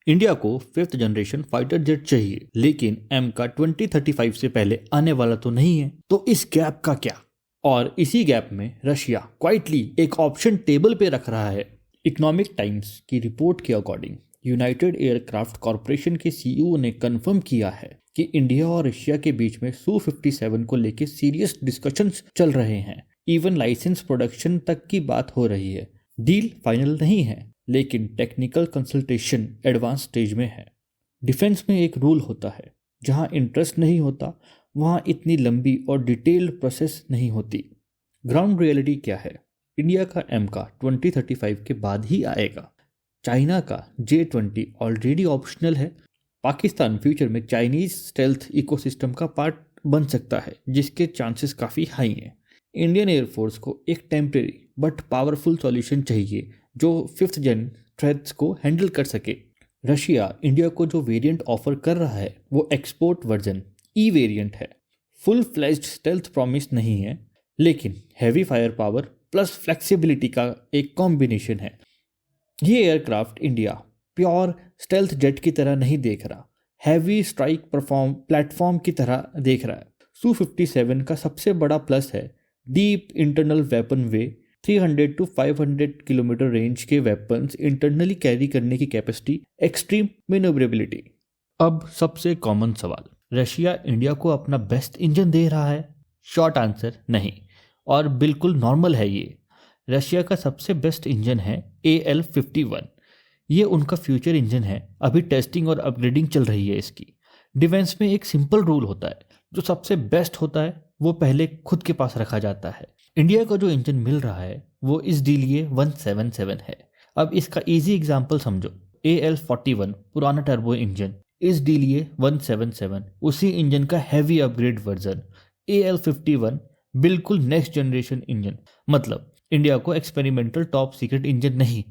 India को 5th generation fighter jet चाहिए, लेकिन एम का 2035 से पहले आने वाला तो नहीं है। तो इस गैप का क्या? और इसी गैप में रशिया क्वाइटली एक ऑप्शन टेबल पे रख रहा है। इकोनॉमिक टाइम्स की रिपोर्ट के अकॉर्डिंग यूनाइटेड एयरक्राफ्ट कॉरपोरेशन के सीईओ ने कंफर्म किया है कि इंडिया और रशिया के बीच में Su-57 को लेकर सीरियस डिस्कशंस चल रहे हैं। इवन लाइसेंस प्रोडक्शन तक की बात हो रही है। डील फाइनल नहीं है, लेकिन टेक्निकल कंसल्टेशन एडवांस स्टेज में है। डिफेंस में एक रूल होता है, जहां इंटरेस्ट नहीं होता वहां इतनी लंबी और डिटेल्ड प्रोसेस नहीं होती। ग्राउंड रियलिटी क्या है? इंडिया का एम का 2035 के बाद ही आएगा। चाइना का J-20 ऑलरेडी ऑप्शनल है। पाकिस्तान फ्यूचर में चाइनीज स्टेल्थ इकोसिस्टम का पार्ट बन सकता है, जिसके चांसेस काफ़ी हाई हैं। इंडियन एयरफोर्स को एक टेम्परेरी बट पावरफुल सॉल्यूशन चाहिए जो 5th जेन थ्रेट्स को हैंडल कर सके। रशिया इंडिया को जो वेरिएंट ऑफर कर रहा है वो एक्सपोर्ट वर्जन ई वेरिएंट है। फुल फ्लेज्ड स्टेल्थ प्रॉमिस नहीं है, लेकिन heavy fire power plus flexibility का एक कॉम्बिनेशन है। ये aircraft India pure stealth jet की तरह नहीं देख रहा, हैवी स्ट्राइक प्लेटफॉर्म की तरह देख रहा है। Su-57 का सबसे बड़ा प्लस है deep internal weapon way. 300 to 500 kilometre range के वेपन्स इंटरनली कैरी करने की कैपेसिटी, एक्सट्रीम मैन्योवरेबिलिटी। अब सबसे कॉमन सवाल, रशिया इंडिया को अपना बेस्ट इंजन दे रहा है? शॉर्ट आंसर नहीं, और बिल्कुल नॉर्मल है ये। रशिया का सबसे बेस्ट इंजन है AL-51। ये उनका फ्यूचर इंजन है। अभी टेस्टिंग और अपग्रेडिंग चल रही है इसकी। डिफेंस में एक सिंपल रूल होता है, जो सबसे बेस्ट होता है वो पहले खुद के पास रखा जाता है। इंडिया को जो इंजन मिल रहा है वो इस DLA 177 है। अब इसका इजी एग्जांपल समझो। AL-41 पुराना टर्बो इंजन, इस DLA 177 उसी इंजन का हैवी अपग्रेड वर्जन। AL-51 बिल्कुल नेक्स्ट जनरेशन इंजन। मतलब इंडिया को एक्सपेरिमेंटल टॉप सीक्रेट इंजन नहीं,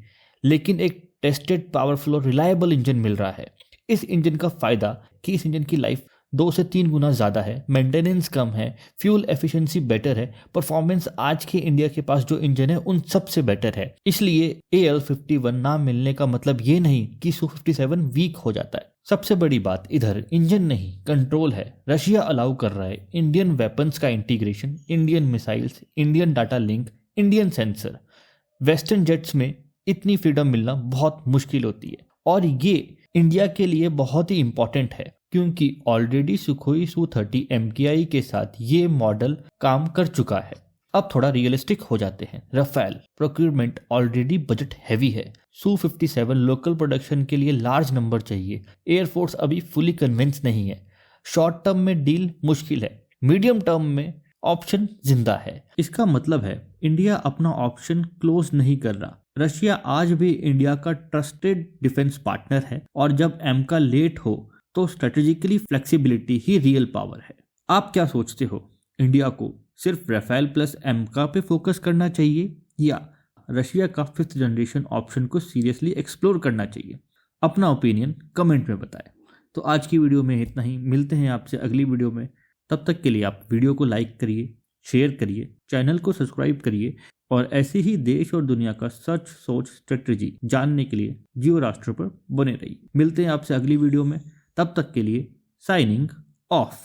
लेकिन एक टेस्टेड पावरफुल और रिलायबल इंजन मिल रहा है। इस इंजन का फायदा कि इस इंजन की लाइफ 2 से 3 गुना ज़्यादा है, मेंटेनेंस कम है, फ्यूल एफिशिएंसी बेटर है, परफॉर्मेंस आज के इंडिया के पास जो इंजन है उन सबसे बेटर है। इसलिए AL-51 ना मिलने का मतलब ये नहीं कि Su-57 वीक हो जाता है। सबसे बड़ी बात इधर इंजन नहीं, कंट्रोल है। रशिया अलाउ कर रहा है इंडियन वेपन्स का integration, Indian missiles, Indian data link, Indian sensor. Western jets में इतनी फ्रीडम मिलना बहुत मुश्किल होती है, और ये इंडिया के लिए बहुत ही इंपॉर्टेंट है, क्योंकि ऑलरेडी सुखोई Su-30 MKI के साथ ये मॉडल काम कर चुका है। अब थोड़ा रियलिस्टिक हो जाते हैं। Rafale procurement already budget heavy है। Su-57 लोकल प्रोडक्शन के लिए लार्ज नंबर चाहिए। एयरफोर्स अभी फुली कन्विंस नहीं है। शॉर्ट टर्म में डील मुश्किल है, मीडियम टर्म में ऑप्शन जिंदा है। इसका मतलब है इंडिया अपना ऑप्शन क्लोज नहीं कर रहा। रशिया आज भी इंडिया का ट्रस्टेड डिफेंस पार्टनर है, और जब एम का लेट हो तो स्ट्रेटेजिकली फ्लेक्सिबिलिटी ही रियल पावर है। आप क्या सोचते हो? इंडिया को सिर्फ राफेल प्लस एम का पे फोकस करना चाहिए, या रशिया का 5th जनरेशन ऑप्शन को सीरियसली एक्सप्लोर करना चाहिए? अपना ओपिनियन कमेंट में बताएं। तो आज की वीडियो में इतना ही। मिलते हैं आपसे अगली वीडियो में। तब तक के लिए आप वीडियो को लाइक करिए, शेयर करिए, चैनल को सब्सक्राइब करिए, और ऐसे ही देश और दुनिया का सच सोच स्ट्रेटजी जानने के लिए जियो राष्ट्र पर बने रहिए। मिलते हैं आपसे अगली वीडियो में। तब तक के लिए साइनिंग ऑफ।